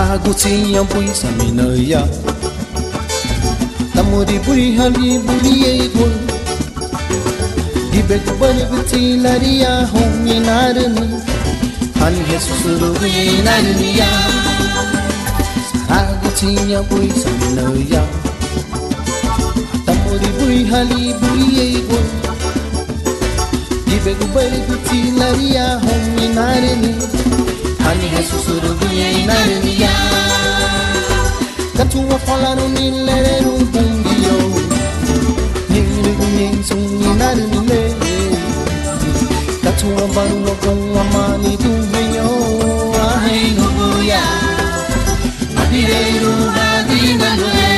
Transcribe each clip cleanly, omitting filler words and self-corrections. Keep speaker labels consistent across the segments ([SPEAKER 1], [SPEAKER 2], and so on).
[SPEAKER 1] Sagutinha bui saminaya Tamuri buri hali buri ego Dibegu bari biti laria hongi narani Hani hesusuru bui naraniya Sagutinha bui saminaya Tamuri buri hali buri ego Dibegu bari biti laria hongi narani Hani hesusuru bui naraniya Katuwa falanu nileru bungiyo Ningri gunyeng sungi narinile Katuwa baru wakong amani tuhenyo Ahai nubuya Adireru hadinanwe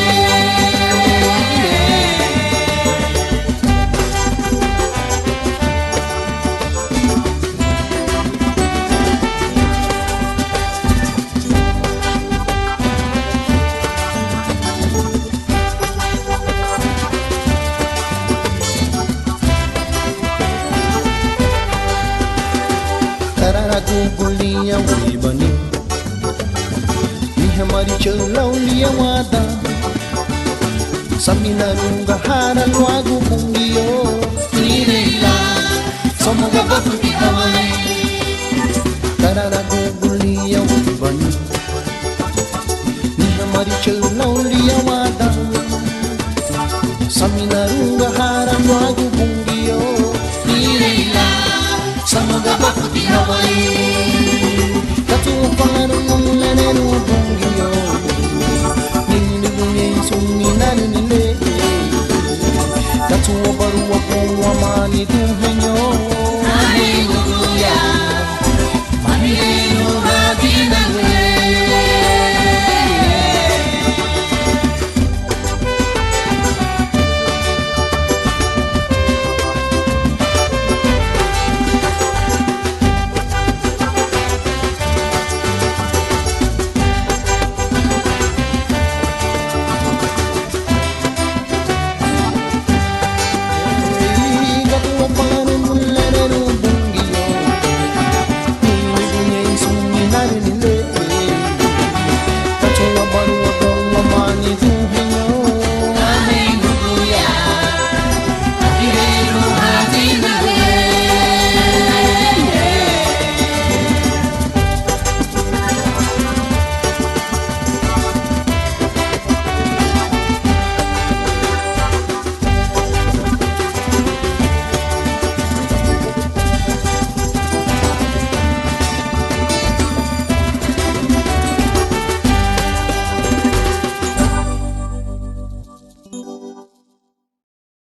[SPEAKER 1] Guguliya wibani Ni hamari chalau liya wada Saminarunga hara luagu kungiyo Nirela Somoga bafuti kawai Tarara guguliya wibani Ni hamari chalau liya wada Saminarunga hara luagu kungiyo Nirela Somoga bafuti kawai Katuwa falanu nileru bungiyo Ningri gunyeng sungi narinile Katuwa baru wakong amani tuhenyo